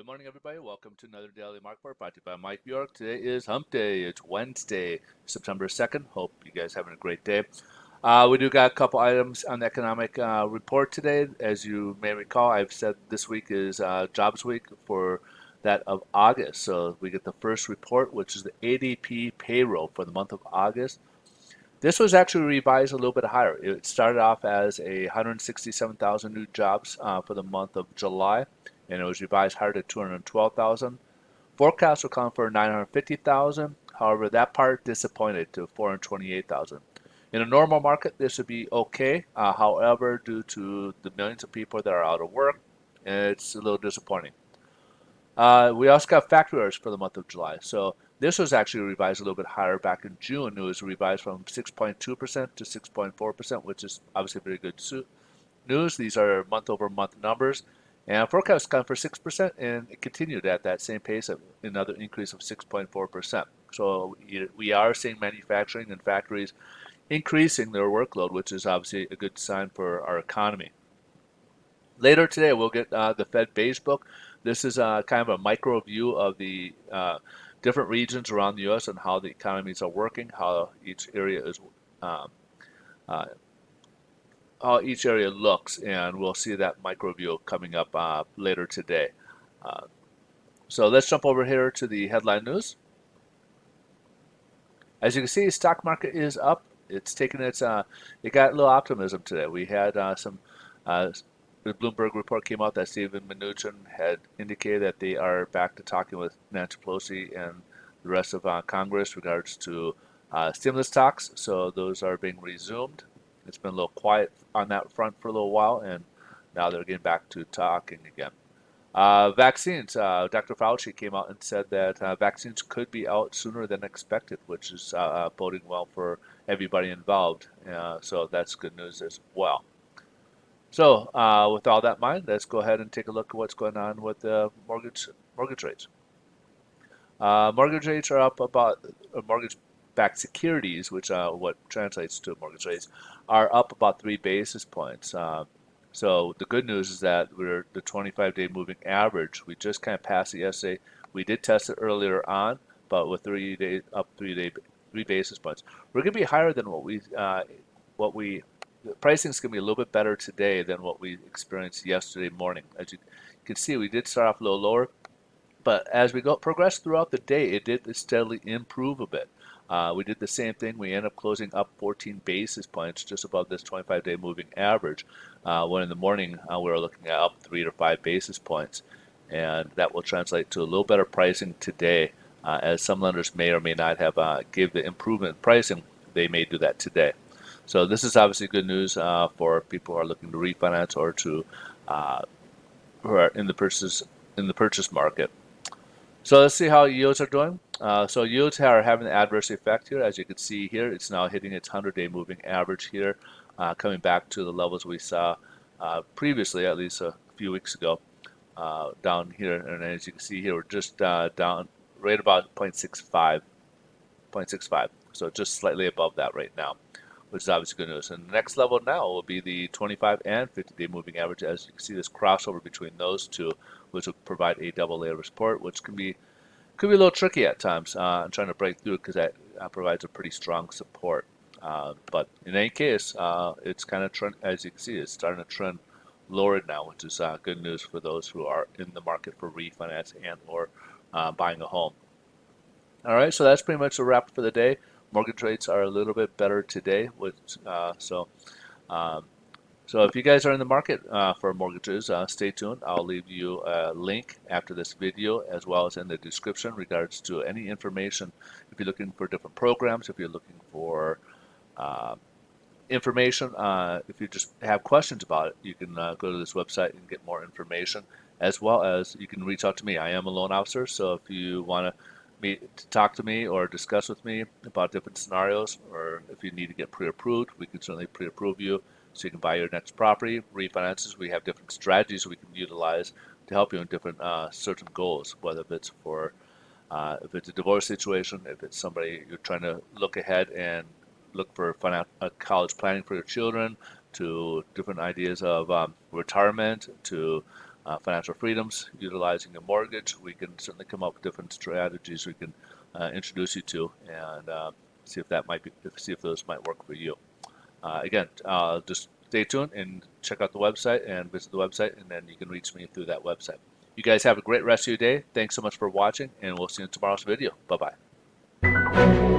Good morning, everybody. Welcome to another Daily Market Report brought to you by Mike Bjork. Today is Hump Day. It's Wednesday, September 2nd. Hope you guys having a great day. We do got a couple items on the economic report today. As you may recall, I've said this week is jobs week for that of August. So we get the first report, which is the ADP payroll for the month of August. This was actually revised a little bit higher. It started off as 167,000 new jobs for the month of July, and it was revised higher to 212,000. Forecasts were calling for 950,000. However, that part disappointed to 428,000. In a normal market, this would be okay. However, due to the millions of people that are out of work, it's a little disappointing. We also got factory orders for the month of July. So this was actually revised a little bit higher back in June. It was revised from 6.2% to 6.4%, which is obviously very good news. These are month over month numbers. And forecast come for 6%, and it continued at that same pace of another increase of 6.4%. So we are seeing manufacturing and factories increasing their workload, which is obviously a good sign for our economy. Later today, we'll get the Fed Beige Book. This is kind of a micro view of the different regions around the U.S. and how the economies are working, how each area is, um, uh, how each area looks, and we'll see that micro view coming up later today. Uh, so let's jump over here to the headline news. As you can see, stock market is up. It's taken its, it got a little optimism today. We had the Bloomberg report came out that Steven Mnuchin had indicated that they are back to talking with Nancy Pelosi and the rest of Congress regards to stimulus talks. So those are being resumed. It's been a little quiet on that front for a little while, and now they're getting back to talking again. Vaccines. Dr. Fauci came out and said that vaccines could be out sooner than expected, which is boding well for everybody involved. So that's good news as well. So, with all that in mind, let's go ahead and take a look at what's going on with mortgage rates. Mortgage rates are up about mortgage-backed securities, which what translates to mortgage rates, are up about 3 basis points. So the good news is that we're the 25-day moving average. We just kind of passed it yesterday. We did test it earlier on, but with 3 days up 3 basis points, we're going to be higher than what we the pricing is going to be a little bit better today than what we experienced yesterday morning. As you can see, we did start off a little lower, but as we progress throughout the day, it did steadily improve a bit. We did the same thing. We ended up closing up 14 basis points, just above this 25-day moving average. When in the morning we were looking at up 3 to 5 basis points, and that will translate to a little better pricing today. As some lenders may or may not have give the improvement in pricing, they may do that today. So this is obviously good news for people who are looking to refinance or to who are in the purchase market. So let's see how yields are doing. So yields are having an adverse effect here. As you can see here, it's now hitting its 100-day moving average here, coming back to the levels we saw previously, at least a few weeks ago, down here. And as you can see here, we're just down right about 0.65. So just slightly above that right now, which is obviously good news. And the next level now will be the 25 and 50-day moving average. As you can see, this crossover between those two, which will provide a double layer of support, which could be a little tricky at times. I'm trying to break through because that provides a pretty strong support. But in any case, it's kind of trend, as you can see, it's starting to trend lower now, which is good news for those who are in the market for refinance and or buying a home. All right, so that's pretty much a wrap for the day. Mortgage rates are a little bit better today, um, so if you guys are in the market for mortgages, stay tuned. I'll leave you a link after this video as well as in the description in regards to any information. If you're looking for different programs, if you're looking for uh, information, if you just have questions about it, you can go to this website and get more information, as well as you can reach out to me. I am a loan officer, so if you want to talk to me or discuss with me about different scenarios, or if you need to get pre-approved, we can certainly pre-approve you so you can buy your next property. Refinances, we have different strategies we can utilize to help you in different certain goals, whether it's for if it's a divorce situation, if it's somebody you're trying to look ahead and look for college planning for your children, to different ideas of retirement, to financial freedoms, utilizing a mortgage, we can certainly come up with different strategies we can introduce you to, and see if that might be, see if those might work for you. Again, just stay tuned and check out the website and visit the website, and then you can reach me through that website. You guys have a great rest of your day. Thanks so much for watching, and we'll see you in tomorrow's video. Bye-bye.